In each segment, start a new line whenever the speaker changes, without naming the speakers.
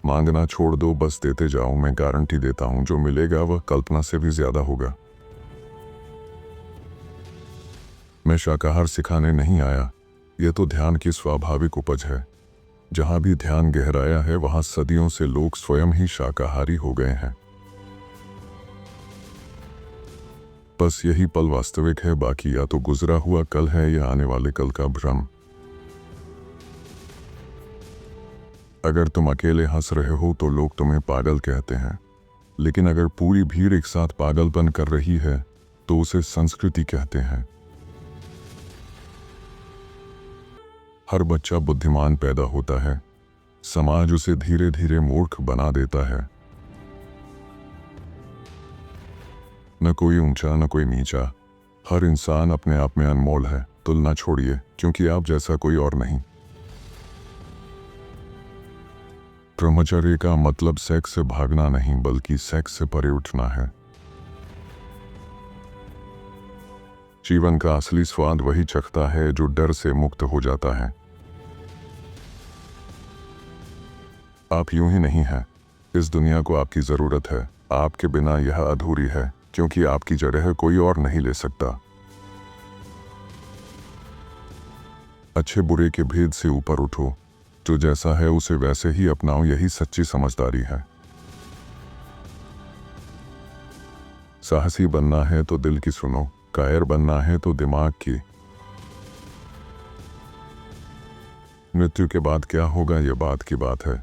मांगना छोड़ दो, बस देते जाओ। मैं गारंटी देता हूँ जो मिलेगा वह कल्पना से भी ज्यादा होगा। मैं शाकाहार सिखाने नहीं आया, यह तो ध्यान की स्वाभाविक उपज है। जहां भी ध्यान गहराया है वहां सदियों से लोग स्वयं ही शाकाहारी हो गए हैं। बस यही पल वास्तविक है, बाकी या तो गुजरा हुआ कल है या आने वाले कल का भ्रम। अगर तुम अकेले हंस रहे हो तो लोग तुम्हें पागल कहते हैं, लेकिन अगर पूरी भीड़ एक साथ पागलपन कर रही है तो उसे संस्कृति कहते हैं। हर बच्चा बुद्धिमान पैदा होता है, समाज उसे धीरे धीरे मूर्ख बना देता है। न कोई ऊंचा न कोई नीचा, हर इंसान अपने आप में अनमोल है। तुलना छोड़िए, क्योंकि आप जैसा कोई और नहीं। ब्रह्मचर्य का मतलब सेक्स से भागना नहीं, बल्कि सेक्स से परे उठना है। जीवन का असली स्वाद वही चखता है जो डर से मुक्त हो जाता है। आप यूं ही नहीं हैं, इस दुनिया को आपकी जरूरत है। आपके बिना यह अधूरी है, क्योंकि आपकी जगह कोई और नहीं ले सकता। अच्छे बुरे के भेद से ऊपर उठो, जो जैसा है उसे वैसे ही अपनाओ, यही सच्ची समझदारी है। साहसी बनना है तो दिल की सुनो, कायर बनना है तो दिमाग की। मृत्यु के बाद क्या होगा यह बात की बात है।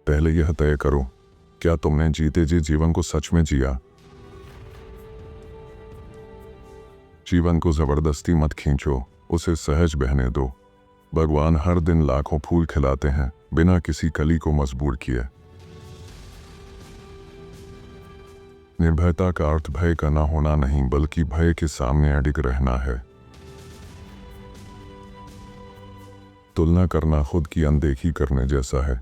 पहले यह तय करो, क्या तुमने जीते जी जीवन को सच में जिया। जीवन को जबरदस्ती मत खींचो, उसे सहज बहने दो। भगवान हर दिन लाखों फूल खिलाते हैं, बिना किसी कली को मजबूर किए। निर्भयता का अर्थ भय का ना होना नहीं, बल्कि भय के सामने अडिग रहना है। तुलना करना खुद की अनदेखी करने जैसा है,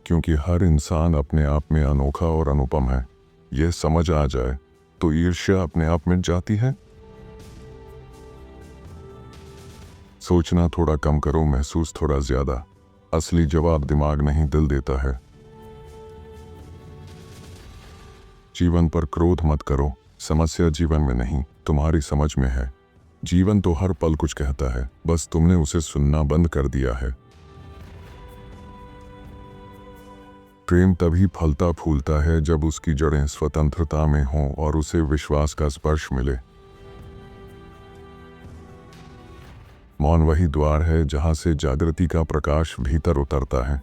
क्योंकि हर इंसान अपने आप में अनोखा और अनुपम है। यह समझ आ जाए तो ईर्ष्या अपने आप मिट जाती है। सोचना थोड़ा कम करो, महसूस थोड़ा ज्यादा। असली जवाब दिमाग नहीं दिल देता है। जीवन पर क्रोध मत करो, समस्या जीवन में नहीं तुम्हारी समझ में है। जीवन तो हर पल कुछ कहता है, बस तुमने उसे सुनना बंद कर दिया है। प्रेम तभी फलता फूलता है जब उसकी जड़ें स्वतंत्रता में हों और उसे विश्वास का स्पर्श मिले। मौन वही द्वार है जहां से जागृति का प्रकाश भीतर उतरता है।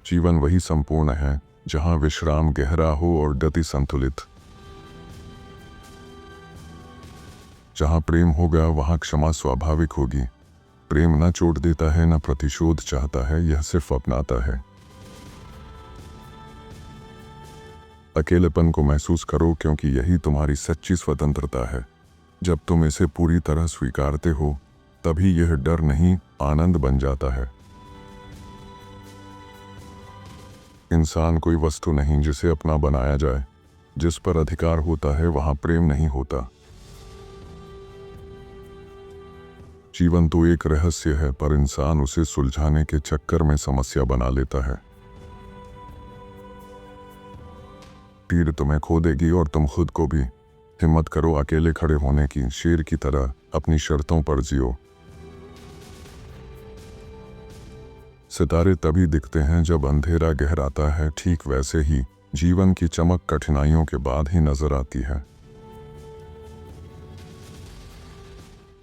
जीवन वही संपूर्ण है जहां विश्राम गहरा हो और गति संतुलित। जहां प्रेम होगा वहां क्षमा स्वाभाविक होगी। प्रेम न चोट देता है न प्रतिशोध चाहता है, यह सिर्फ अपनाता है। अकेलेपन को महसूस करो, क्योंकि यही तुम्हारी सच्ची स्वतंत्रता है। जब तुम इसे पूरी तरह स्वीकारते हो तभी यह डर नहीं आनंद बन जाता है। इंसान कोई वस्तु नहीं जिसे अपना बनाया जाए। जिस पर अधिकार होता है वहां प्रेम नहीं होता। जीवन तो एक रहस्य है, पर इंसान उसे सुलझाने के चक्कर में समस्या बना लेता है। तीर तुम्हें खो देगी और तुम खुद को भी। हिम्मत करो अकेले खड़े होने की, शेर की तरह अपनी शर्तों पर जियो। सितारे तभी दिखते हैं जब अंधेरा गहराता है, ठीक वैसे ही जीवन की चमक कठिनाइयों के बाद ही नजर आती है।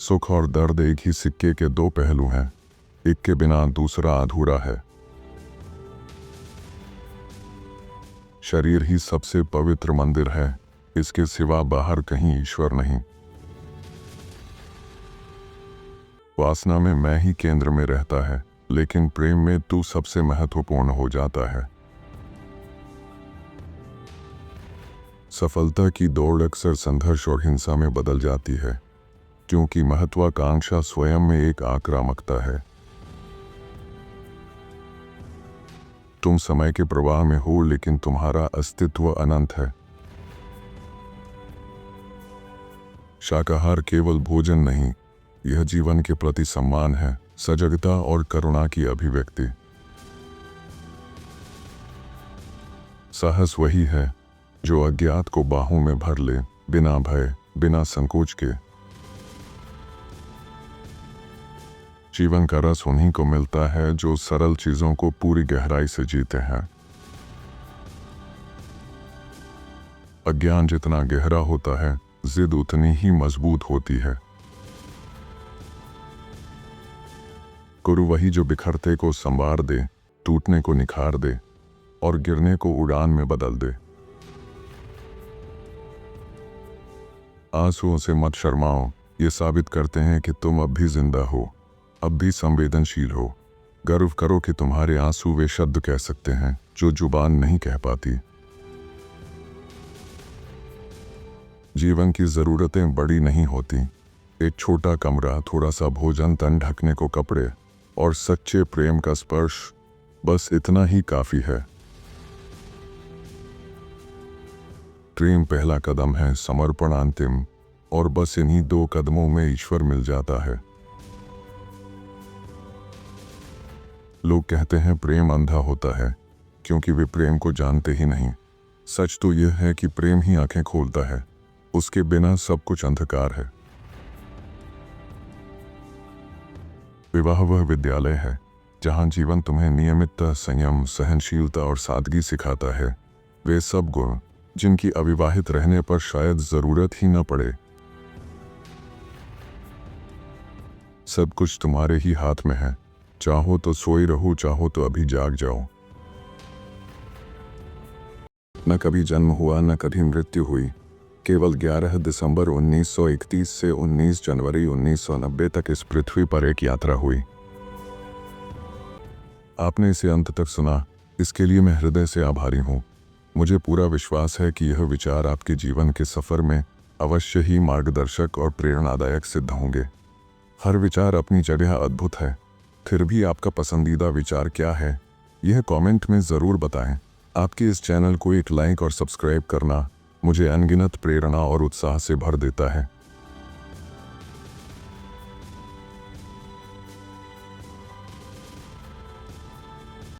सुख और दर्द एक ही सिक्के के दो पहलू हैं, एक के बिना दूसरा अधूरा है। शरीर ही सबसे पवित्र मंदिर है, इसके सिवा बाहर कहीं ईश्वर नहीं। वासना में मैं ही केंद्र में रहता है, लेकिन प्रेम में तू सबसे महत्वपूर्ण हो जाता है। सफलता की दौड़ अक्सर संघर्ष और हिंसा में बदल जाती है, क्योंकि महत्वाकांक्षा स्वयं में एक आक्रामकता है। तुम समय के प्रवाह में हो, लेकिन तुम्हारा अस्तित्व अनंत है। शाकाहार केवल भोजन नहीं, यह जीवन के प्रति सम्मान है, सजगता और करुणा की अभिव्यक्ति। साहस वही है जो अज्ञात को बाहों में भर ले, बिना भय, बिना संकोच के। जीवन का रस उन्हीं को मिलता है जो सरल चीजों को पूरी गहराई से जीते हैं। अज्ञान जितना गहरा होता है, जिद उतनी ही मजबूत होती है। गुरु वही जो बिखरते को संवार दे, टूटने को निखार दे और गिरने को उड़ान में बदल दे। आंसुओं से मत शर्माओ, ये साबित करते हैं कि तुम अब भी जिंदा हो, अब भी संवेदनशील हो। गर्व करो कि तुम्हारे आंसू वे शब्द कह सकते हैं जो जुबान नहीं कह पाती। जीवन की जरूरतें बड़ी नहीं होती। एक छोटा कमरा, थोड़ा सा भोजन, तन ढकने को कपड़े और सच्चे प्रेम का स्पर्श, बस इतना ही काफी है। प्रेम पहला कदम है, समर्पण अंतिम, और बस इन्हीं 2 कदमों में ईश्वर मिल जाता है। लोग कहते हैं प्रेम अंधा होता है क्योंकि वे प्रेम को जानते ही नहीं। सच तो यह है कि प्रेम ही आंखें खोलता है, उसके बिना सब कुछ अंधकार है। विवाह वह विद्यालय है जहां जीवन तुम्हें नियमितता, संयम, सहनशीलता और सादगी सिखाता है। वे सब गुण जिनकी अविवाहित रहने पर शायद जरूरत ही न पड़े। सब कुछ तुम्हारे ही हाथ में है, चाहो तो सोई रहो, चाहो तो अभी जाग जाओ। न कभी जन्म हुआ, न कभी मृत्यु हुई, केवल 11 दिसंबर 1931 से 19 जनवरी 1990 तक इस पृथ्वी पर एक यात्रा हुई। आपने इसे अंत तक सुना, इसके लिए मैं हृदय से आभारी हूँ। मुझे पूरा विश्वास है कि यह विचार आपके जीवन के सफर में अवश्य ही मार्गदर्शक और प्रेरणादायक सिद्ध होंगे। हर विचार अपनी जगह अद्भुत है, फिर भी आपका पसंदीदा विचार क्या है, यह कमेंट में ज़रूर बताएं। आपके इस चैनल को एक लाइक और सब्सक्राइब करना मुझे अनगिनत प्रेरणा और उत्साह से भर देता है।